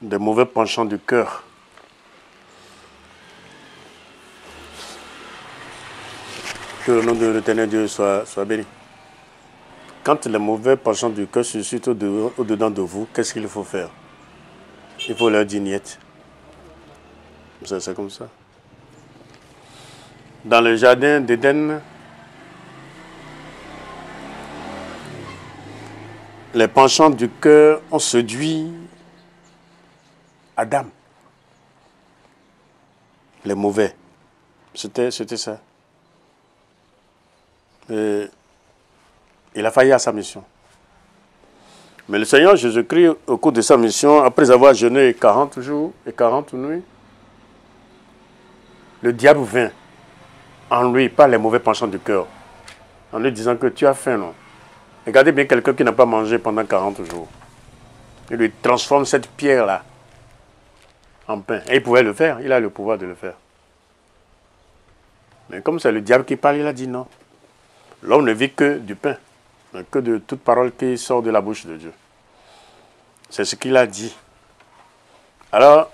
des mauvais penchants du cœur. Que le nom de l'Éternel Dieu soit béni. Quand les mauvais penchants du cœur se suscitent au-dedans de vous, qu'est-ce qu'il faut faire? Il faut leur dire niet. C'est comme ça. Dans le jardin d'Éden, les penchants du cœur ont séduit Adam. Les mauvais. C'était ça. Et il a failli à sa mission. Mais le Seigneur Jésus-Christ, au cours de sa mission, après avoir jeûné 40 jours et 40 nuits, le diable vint en lui par les mauvais penchants du cœur, en lui disant que tu as faim, non? Regardez bien quelqu'un qui n'a pas mangé pendant 40 jours. Il lui transforme cette pierre-là en pain. Et il pouvait le faire, il a le pouvoir de le faire. Mais comme c'est le diable qui parle, il a dit non. L'homme ne vit que du pain, mais que de toute parole qui sort de la bouche de Dieu. C'est ce qu'il a dit. Alors,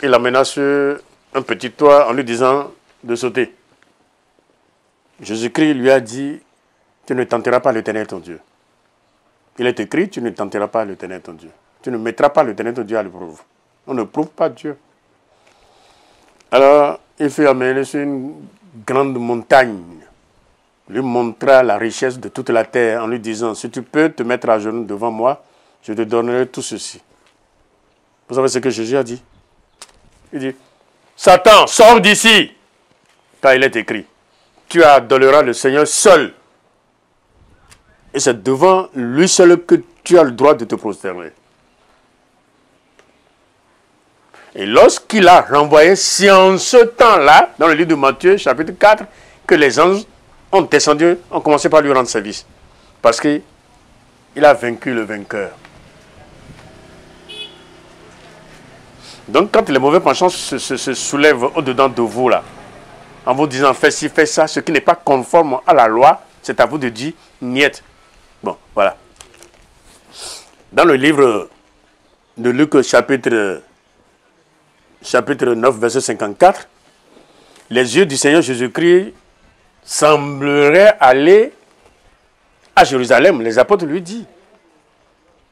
il l'amena sur un petit toit en lui disant de sauter. Jésus-Christ lui a dit, tu ne tenteras pas l'Éternel ton Dieu. Il est écrit, tu ne tenteras pas l'Éternel ton Dieu. Tu ne mettras pas l'Éternel ton Dieu à l'épreuve. On ne prouve pas Dieu. Alors, il fut amené sur une grande montagne, lui montra la richesse de toute la terre en lui disant, si tu peux te mettre à genoux devant moi, je te donnerai tout ceci. Vous savez ce que Jésus a dit? Il dit, Satan, sors d'ici. Car il est écrit, tu adoreras le Seigneur seul. Et c'est devant lui seul que tu as le droit de te prosterner. Et lorsqu'il a renvoyé, c'est en ce temps-là, dans le livre de Matthieu, chapitre 4, que les anges ont descendu, ont commencé par lui rendre service. Parce qu'il a vaincu le vainqueur. Donc quand les mauvais penchants se soulèvent au-dedans de vous, là, en vous disant fais ci, fais ça, ce qui n'est pas conforme à la loi, c'est à vous de dire niet. Bon, voilà. Dans le livre de Luc, chapitre 9, verset 54, les yeux du Seigneur Jésus-Christ sembleraient aller à Jérusalem. Les apôtres lui disent.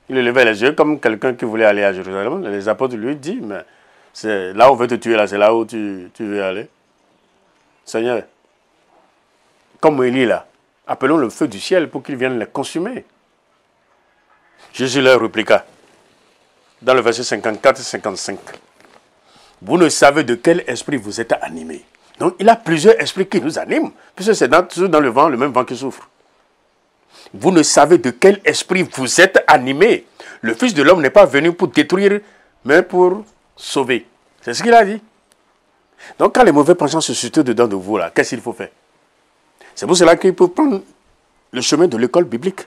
Il levait les yeux comme quelqu'un qui voulait aller à Jérusalem. Les apôtres lui disent, mais c'est là où on veut te tuer, là, c'est là où tu veux aller. Seigneur, comme Élie là, appelons le feu du ciel pour qu'il vienne les consumer. Jésus leur répliqua, dans le verset 54-55, vous ne savez de quel esprit vous êtes animés. Donc il y a plusieurs esprits qui nous animent, puisque c'est dans le vent, le même vent qui souffre. Vous ne savez de quel esprit vous êtes animés. Le Fils de l'homme n'est pas venu pour détruire, mais pour sauver. C'est ce qu'il a dit. Donc quand les mauvais penchants se situent dedans de vous, là, qu'est-ce qu'il faut faire? C'est pour cela qu'il faut prendre le chemin de l'école biblique.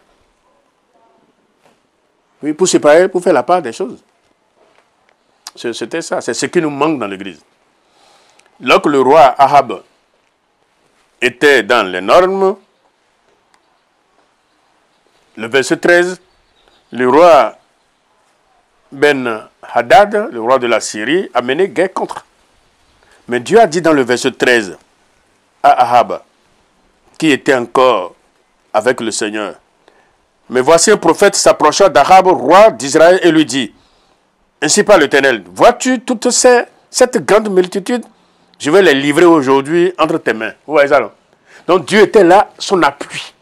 Oui, pour séparer, pour faire la part des choses. C'était ça, c'est ce qui nous manque dans l'église. Lorsque le roi Ahab était dans les normes, le verset 13, le roi Ben-Hadad, le roi de la Syrie, a mené guerre contre. Mais Dieu a dit dans le verset 13 à Ahab, qui était encore avec le Seigneur, mais voici un prophète s'approcha d'Ahab, roi d'Israël, et lui dit, ainsi parle l'Éternel, vois-tu toute cette grande multitude? Je vais les livrer aujourd'hui entre tes mains. Vous voyez ça, non? Donc Dieu était là, son appui.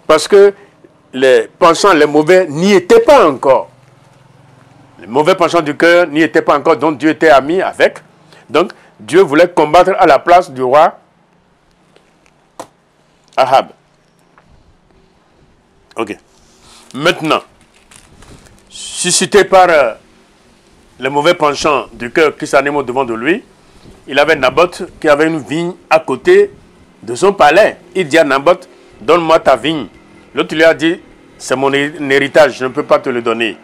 Parce que les penchants, les mauvais, n'y étaient pas encore. Les mauvais penchants du cœur n'y étaient pas encore, donc Dieu était ami avec. Donc Dieu voulait combattre à la place du roi Ahab. Ok. Maintenant, suscité par les mauvais penchants du cœur qui s'animent au-devant de lui, il avait Naboth qui avait une vigne à côté de son palais. Il dit à Naboth, donne-moi ta vigne. L'autre lui a dit, c'est mon héritage, je ne peux pas te le donner.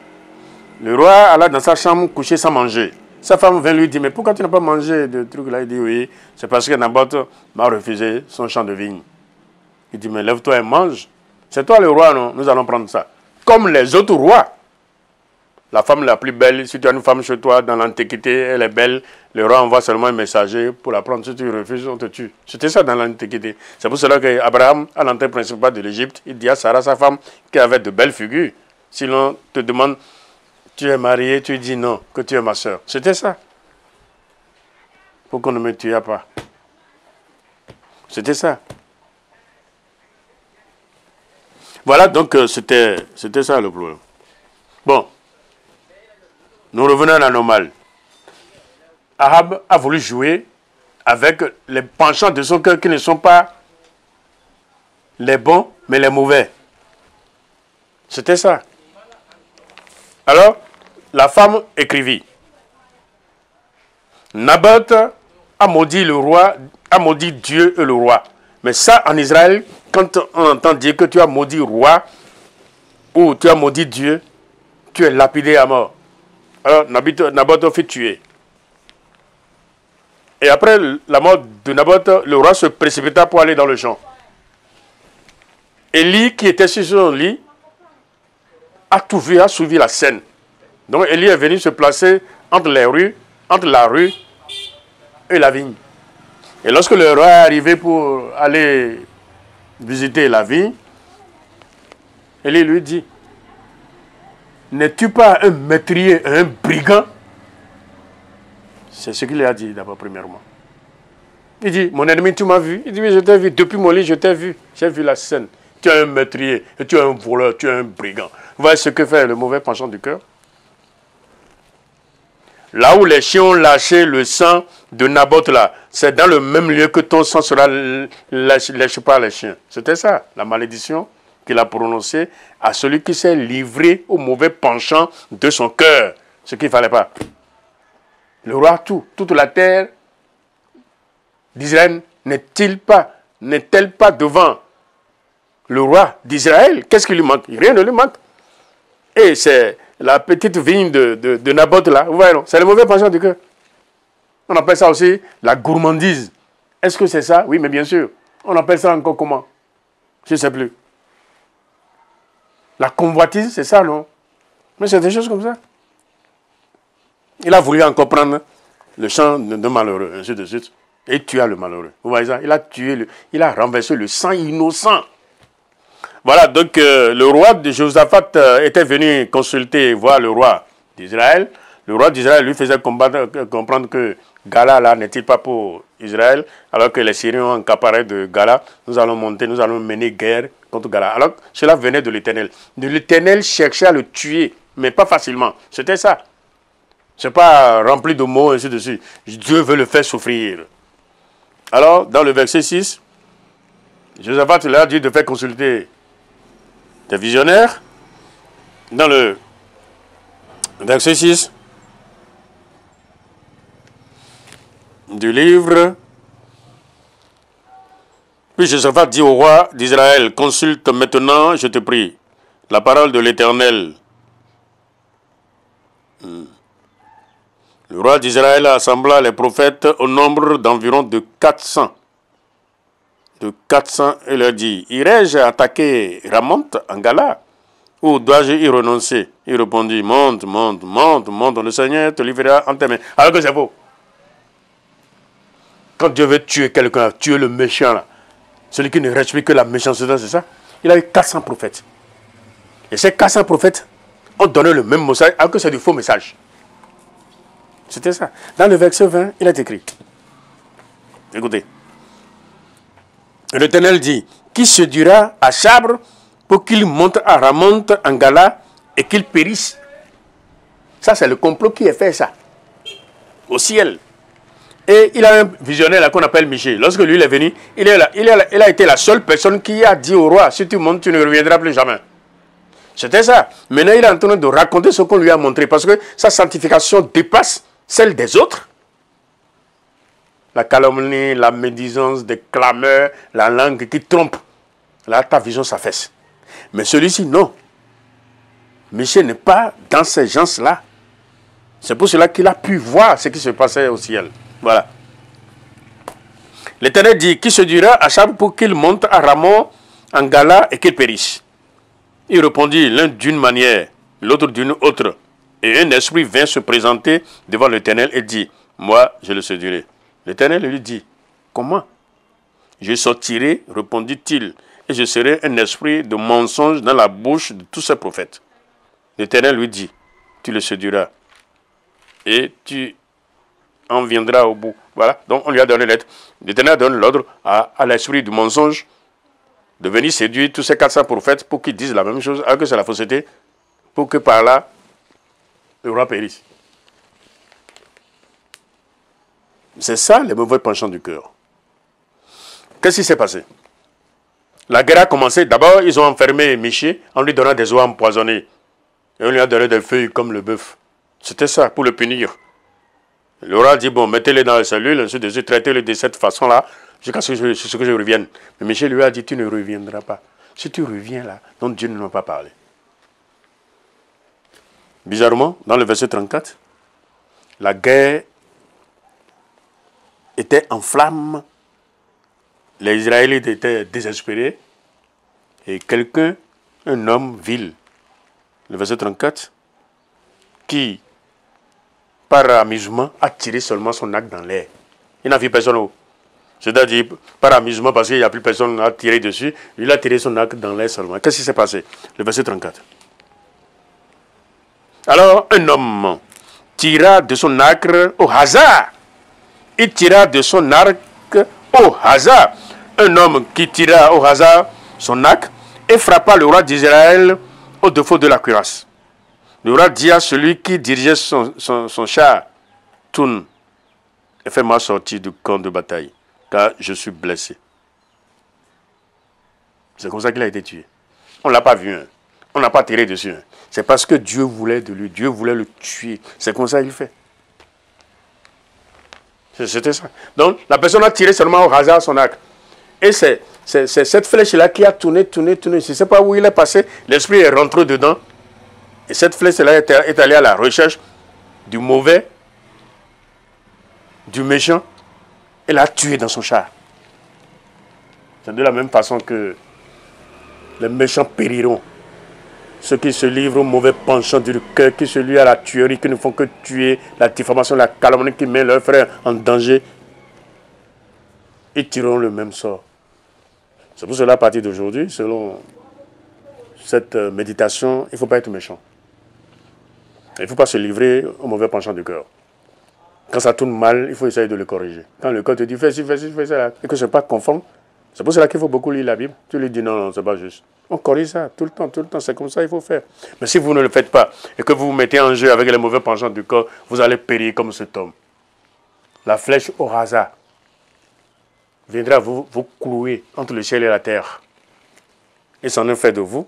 Le roi alla dans sa chambre coucher sans manger. Sa femme vint lui dire, mais pourquoi tu n'as pas mangé de trucs là? Il dit, oui, c'est parce que Naboth m'a refusé son champ de vigne. Il dit, mais lève-toi et mange. C'est toi le roi, non? Nous allons prendre ça. Comme les autres rois. la femme la plus belle, si tu as une femme chez toi dans l'Antiquité, elle est belle, le roi envoie seulement un messager pour la prendre. Si tu refuses, on te tue. C'était ça dans l'Antiquité. C'est pour cela qu'Abraham, à l'entrée principale de l'Égypte, il dit à Sarah, sa femme, qui avait de belles figures. Sinon, te demande, tu es marié, tu dis non, que tu es ma soeur. C'était ça. Pour qu'on ne me tue pas. C'était ça. Voilà, donc c'était ça le problème. Bon. Nous revenons à la normale. Ahab a voulu jouer avec les penchants de son cœur qui ne sont pas les bons, mais les mauvais. C'était ça. Alors, la femme écrivit. Naboth a maudit le roi, a maudit Dieu et le roi. Mais ça, en Israël, quand on entend dire que tu as maudit le roi ou tu as maudit Dieu, tu es lapidé à mort. Alors, Naboth fut tué. Et après la mort de Naboth, le roi se précipita pour aller dans le champ. Élie, qui était sur son lit, a tout vu, a suivi la scène. Donc Élie est venu se placer entre la rue et la vigne. Et lorsque le roi est arrivé pour aller visiter la vigne, Élie lui dit, n'es-tu pas un meurtrier, un brigand? C'est ce qu'il a dit d'abord premièrement. Il dit, mon ennemi, tu m'as vu? Il dit, oui, je t'ai vu. Depuis mon lit, je t'ai vu. J'ai vu la scène. Tu es un meurtrier, tu es un voleur, tu es un brigand. Vous voyez ce que fait le mauvais penchant du cœur? Là où les chiens ont lâché le sang de Naboth, là, c'est dans le même lieu que ton sang sera lâché par les chiens. C'était ça, la malédiction qu'il a prononcée à celui qui s'est livré au mauvais penchant de son cœur. Ce qu'il ne fallait pas. Le roi, toute la terre d'Israël n'est-elle pas devant le roi d'Israël? Qu'est-ce qui lui manque? Rien ne lui manque. Et c'est la petite vigne de Naboth là, vous voyez, c'est le mauvais penchant du cœur. On appelle ça aussi la gourmandise. Est-ce que c'est ça? Oui, mais bien sûr. On appelle ça encore comment? Je ne sais plus. La convoitise, c'est ça, non? Mais c'est des choses comme ça. Il a voulu encore prendre le champ de malheureux, ainsi de suite. Et tuer le malheureux. Vous voyez ça? Il a renversé le sang innocent. Voilà, donc le roi de Josaphat était venu consulter, voir le roi d'Israël. Le roi d'Israël lui faisait comprendre que Gala là n'est-il pas pour Israël, alors que les Syriens ont accaparé de Gala. Nous allons monter, nous allons mener guerre contre Gala. Alors cela venait de l'Éternel. L'Éternel cherchait à le tuer, mais pas facilement. C'était ça. Ce n'est pas rempli de mots, ainsi de suite. Dieu veut le faire souffrir. Alors, dans le verset 6, Josaphat leur a dit de faire consulter des visionnaires. Dans le verset 6 du livre, puis Josaphat dit au roi d'Israël, consulte maintenant, je te prie, la parole de l'Éternel. Le roi d'Israël assembla les prophètes au nombre d'environ de 400. De 400, et leur dit, irai-je attaquer Ramoth en Gala, ou dois-je y renoncer? Il répondit, monte, monte, monte, monte, le Seigneur te livrera en tes mains. Alors que c'est faux. Quand Dieu veut tuer quelqu'un, tuer le méchant, là, celui qui ne respecte que la méchanceté, c'est ça? Il a eu 400 prophètes. Et ces 400 prophètes ont donné le même message, alors que c'est du faux message. C'était ça. Dans le verset 20, il est écrit. Écoutez. L'Éternel dit, qui se dira à Chabre pour qu'il monte à Ramoth en Gala et qu'il périsse. Ça, c'est le complot qui est fait, ça. Au ciel. Et il a un visionnaire là qu'on appelle Michée. Lorsque lui il est venu, il a été la seule personne qui a dit au roi, si tu montes, tu ne reviendras plus jamais. C'était ça. Maintenant, il est en train de raconter ce qu'on lui a montré parce que sa sanctification dépasse celle des autres. La calomnie, la médisance, des clameurs, la langue qui trompe. Là, ta vision s'affaisse. Mais celui-ci, non. Michée n'est pas dans ces gens-là. C'est pour cela qu'il a pu voir ce qui se passait au ciel. Voilà. L'Éternel dit, qui se dira à Chabre pour qu'il monte à Ramoth en Gala et qu'il périsse? Il répondit, l'un d'une manière, l'autre d'une autre. Et un esprit vint se présenter devant l'Éternel et dit, moi, je le séduirai. L'Éternel lui dit, comment? Je sortirai, répondit-il, et je serai un esprit de mensonge dans la bouche de tous ces prophètes. L'Éternel lui dit, tu le séduiras et tu en viendras au bout. Voilà, donc on lui a donné l'être. L'Éternel donne l'ordre à l'esprit du mensonge de venir séduire tous ces 400 prophètes pour qu'ils disent la même chose, alors que c'est la fausseté, pour que par là, le roi périsse. C'est ça les mauvais penchants du cœur. Qu'est-ce qui s'est passé? La guerre a commencé. D'abord, ils ont enfermé Michée en lui donnant des eaux empoisonnées. Et on lui a donné des feuilles comme le bœuf. C'était ça, pour le punir. Le roi a dit, bon, mettez-les dans les cellules, ensuite de suite, traitez-les de cette façon-là, jusqu'à ce que je revienne. Mais Michée lui a dit, tu ne reviendras pas. Si tu reviens là, donc Dieu ne m'a pas parlé. Bizarrement, dans le verset 34, la guerre était en flammes. Les Israélites étaient désespérés. Et quelqu'un, un homme vil, le verset 34, qui, par amusement, a tiré seulement son arc dans l'air. Il n'a vu personne. C'est-à-dire, par amusement, parce qu'il n'y a plus personne à tirer dessus, il a tiré son arc dans l'air seulement. Qu'est-ce qui s'est passé? Le verset 34. Alors, un homme tira de son arc au hasard. Il tira de son arc au hasard. Un homme qui tira au hasard son arc et frappa le roi d'Israël au défaut de la cuirasse. Le roi dit à celui qui dirigeait son char, tourne et fais-moi sortir du camp de bataille, car je suis blessé. C'est comme ça qu'il a été tué. On ne l'a pas vu, hein. On n'a pas tiré dessus. Hein. C'est parce que Dieu voulait de lui, Dieu voulait le tuer. C'est comme ça qu'il fait. C'était ça. Donc, la personne a tiré seulement au hasard son arc. Et c'est cette flèche-là qui a tourné. Je ne sais pas où il est passé. L'esprit est rentré dedans. Et cette flèche-là est allée à la recherche du mauvais, du méchant. Et l'a tué dans son char. C'est de la même façon que les méchants périront. Ceux qui se livrent au mauvais penchant du cœur, qui se lient à la tuerie, qui ne font que tuer, la diffamation, la calomnie, qui met leurs frères en danger, ils tireront le même sort. C'est pour cela, à partir d'aujourd'hui, selon cette méditation, il ne faut pas être méchant. Il ne faut pas se livrer au mauvais penchant du cœur. Quand ça tourne mal, il faut essayer de le corriger. Quand le cœur te dit fais ci, fais ça, et que ce n'est pas conforme, c'est pour cela qu'il faut beaucoup lire la Bible. Tu lui dis non, ce n'est pas juste. On corrige ça tout le temps, c'est comme ça qu'il faut faire. Mais si vous ne le faites pas et que vous vous mettez en jeu avec les mauvais penchants du corps, vous allez périr comme cet homme. La flèche au hasard viendra vous clouer entre le ciel et la terre. Et c'en est fait de vous.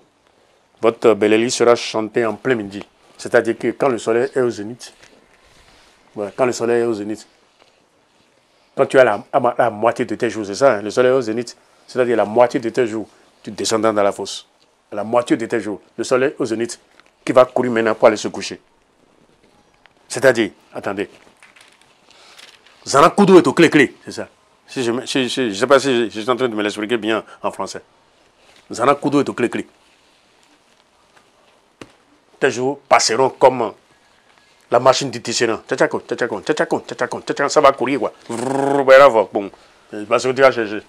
Votre Bélélie sera chantée en plein midi. C'est-à-dire que quand le soleil est au zénith, voilà, quand le soleil est au zénith, quand tu as la moitié de tes jours, c'est ça, hein, le soleil est au zénith, c'est-à-dire la moitié de tes jours, tu descends dans la fosse. La moitié de tes jours, le soleil au zénith, qui va courir maintenant pour aller se coucher. C'est-à-dire, attendez, Zanakudo est au clé-clé, c'est ça. Je ne sais pas si je suis en train de me l'expliquer bien en français. Zanakudo est au clé-clé. Tes jours passeront comme la machine du tisserand. Ça va courir, quoi. Bon, parce que tu vas chercher.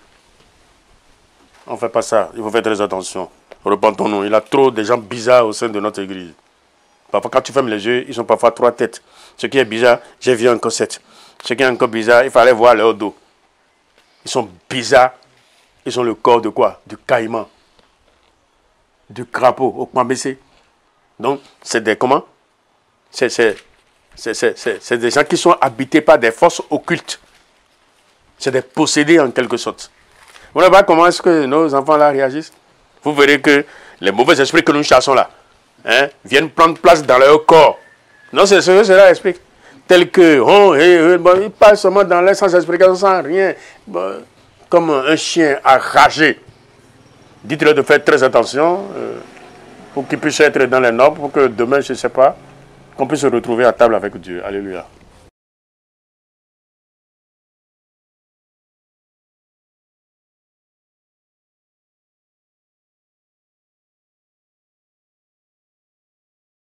On ne fait pas ça. Il faut faire très attention. Repentons-nous. Il y a trop de gens bizarres au sein de notre église. Parfois, quand tu fermes les yeux, ils sont parfois 3 têtes. Ce qui est bizarre, j'ai vu encore 7. Ce qui est encore bizarre, il fallait voir leur dos. Ils sont bizarres. Ils ont le corps de quoi? Du caïman. Du crapaud au point baissé. Donc, c'est des comment? C'est des gens qui sont habités par des forces occultes. C'est des possédés en quelque sorte. Vous ne voyez pas comment est-ce que nos enfants là réagissent? Vous verrez que les mauvais esprits que nous chassons là, hein, viennent prendre place dans leur corps. Non, c'est ce que cela explique. Tel que, ils passent seulement dans l'air sans explication, sans rien. Bon, comme un chien enragé. Dites-leur de faire très attention pour qu'ils puissent être dans les normes, pour que demain, je ne sais pas, qu'on puisse se retrouver à table avec Dieu. Alléluia.